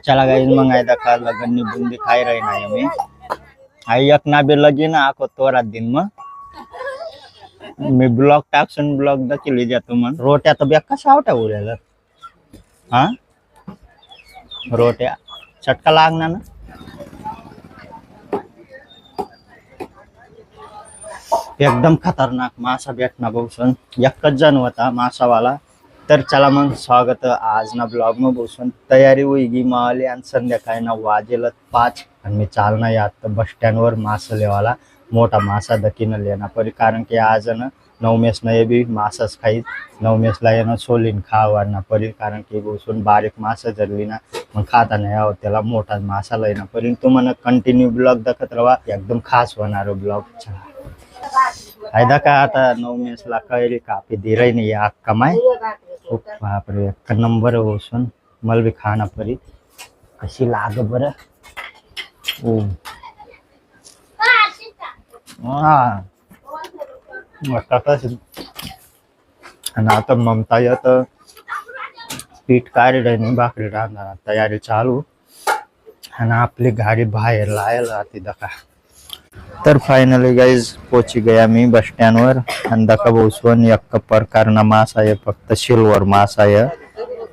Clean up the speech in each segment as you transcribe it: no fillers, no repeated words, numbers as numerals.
चला गाइस मग आयदा का लगन बुंदी खाई रही ना मी आई एक ना बे लगी ना आको तोरा दिन में मी ब्लॉग टाकसून ब्लॉग दाखिली जातो मन रोट्या तर बेक्का सावट्या उरेल हा रोट्या चटका लागणार ना एकदम खतरनाक मासा भेटना बसून एकच जण होता मासावाला तर चला मग स्वागत आज ना ब्लॉग में बसून तयारी हुई गी मावली आणि संध्याकाळी ना वाजेल 5 आणि मी चालना यात बस स्टँड वर मासा लेवाला मोठा मासा दकीन लेना परी कारण की आज ना नवमेस ना ये भी मासाच खाई नवमेस ला येणं सोलीन खावाना परी कारण की बसून बारीक मासा जरली ना मग खाता नाही आहोत त्याला मोठा मासा लेना परी तुम्हाला कंटिन्यू ब्लॉग दाखत राहा एकदम खास होणार ब्लॉग फायदा का आता नवमेस ला कैरी कापी धीरे नहीं आग कमाए बाप रे एक नंबर बसून मला भी खाना परी कशी लाग बर आता ममता येत पीठ काढी नाही भाकरी राहणार तयारी चालू आणि आपली गाडी बाहेर लायला राहते दका तर फायनली गाइज पोची गया मी बस स्टँड वर आणि दका बसून एक प्रकारना मास आहे फक्त सिल्वर मास आहे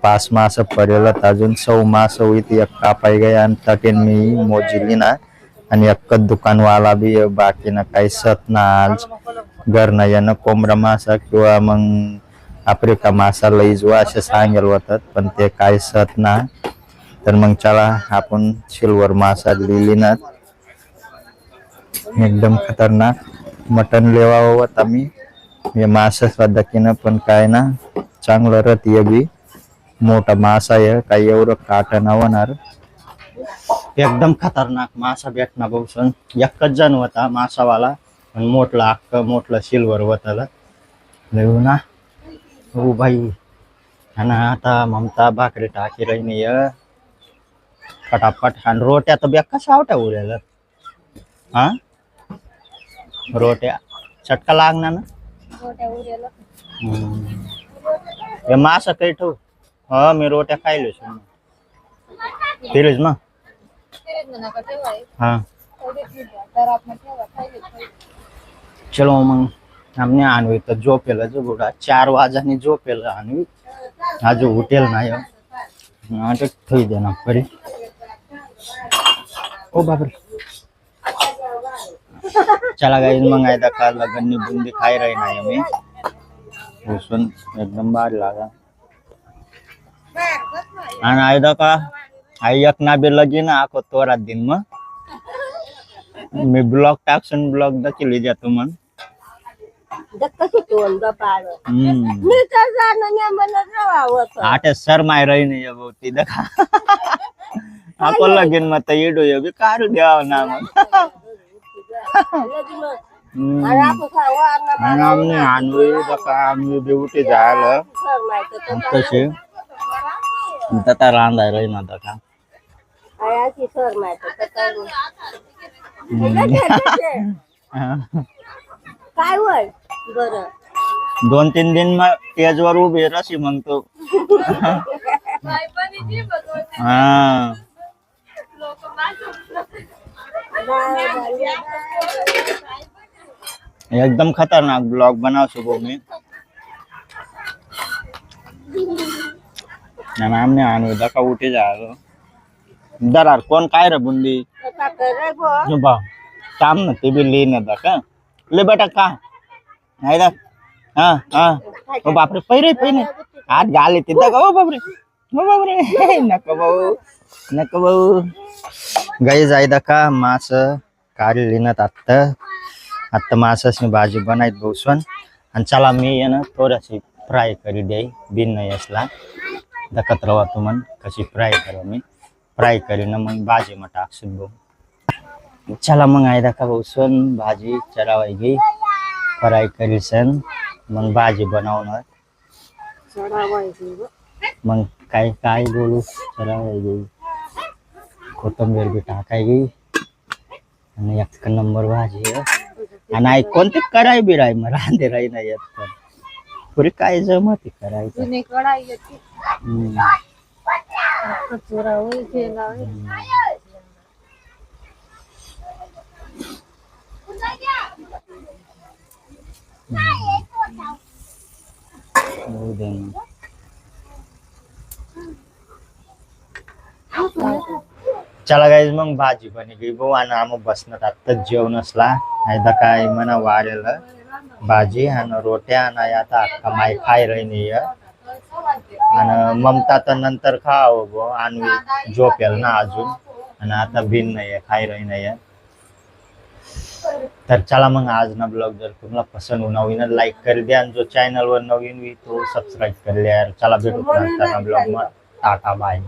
5 मास परेल अजून 100 मास होईत एक कापाई गया आणि तटेन मी मोजली ना आणि एक दुकान वाला भी बाकी ना काही सत ना आज घर ना येणं कोंबडा मासा किंवा मग आफ्रिका मासा लई जो असे सांगेल होतात पण ते काही सत ना तर मग चला आपण सिल्वर मासा लिहिली ना एकदम खतरनाक मटन लेवा होता मी मासा पद्धतीनं पण काय ना चांगलं रतीय बी मोठा मासा आहे काही एवढं काट ना होणार एकदम खतरनाक मासा भेटना बसून एकच जण होता मासावाला पण मोठला अख्ख मोठला सिल्वर होता लेऊ ना हो भाई आणि आता ममता भाकरी टाकी रही नाही फटाफट आणि रोट्या तर बेक्का सावट्या उरेल हा रोट्या चटका लागणार ना हे मासा काही ठेव हा मी रोट्या खायलो फिरीज मग हाँ चलो मग हमने आणवी तर झोपेल जो बुडा 4 वाजानी झोपेल आणवी आज उठेल नाही नाटक थई देना परी ओ बापरे चला गाइस मग आयदा का लगन बुंदी खाई रही ना मी बसून एकदम बार लागा आणि आयदा का आई एक ना बे लगी ना आको तोरा दिन में मी ब्लॉग टाकसून ब्लॉग दाखिली जातो मन आटे सर माय रही नहीं बहुती देखा आको लगीन मत येडो ये भी कार द्याव ना मग हमने आणवी दका आम्ही बेउटी जायला तसे तता रांदा रही ना दका काय होय बरं 2-3 दिन में तेज वर उभी रसी मग तो हाँ एकदम खतरनाक ब्लॉग बनाव सुबह में हमने आने दका उठे जा दरार कोण काय रे बुंदी काम ना ते भी लेने दका ले बेटा का नाही दा हाँ हाँ ओ बापरे पहिरे हात गाले ते दका ओ बापरे नको भाऊ गाइस आयदा का मास काढली ना आता मासाची भाजी बनायत बसून आणि चला मी आहे ना थोडीशी फ्राय करी द्याई बिन नाही असला दखत रवा तुमन कशी फ्राय करा मी फ्राय करीन मग भाजी में टाकसून भाऊ चला मग आयदा का बसून भाजी चढावायची फ्राय करीसन मग भाजी बनवणार मग काय काय बोलू चढावायची कोथिंबीर भी टाकायची आणि एक नंबर भाजी आणि आई कोणती कढाई बी राही मग रांधे राही नाही येत पण पुरी काय जमती करायचं कचोरा होय केला होय. होऊ दे ना. चला गाईज मग भाजी पण घेऊ भाऊ आणि आम्ही बसणार आत्ताच जेवण असला नाही काय म्हणा वाढेल भाजी आणि रोट्या आणि आता अख्खा माय खाय राही आणि ममता तर नंतर खाव गो आणि झोपेल ना अजून आणि आता बिन नाहीये खाय राही नाहीये. तर चला मग आज ना ब्लॉग जर तुम्हाला पसंत होणार होईना लाईक कर द्या आणि जो चॅनल वर नवीन होई तो सबस्क्राईब कर द्या. चला भेटू नंतर ना ब्लॉग मध्ये. Tata bye.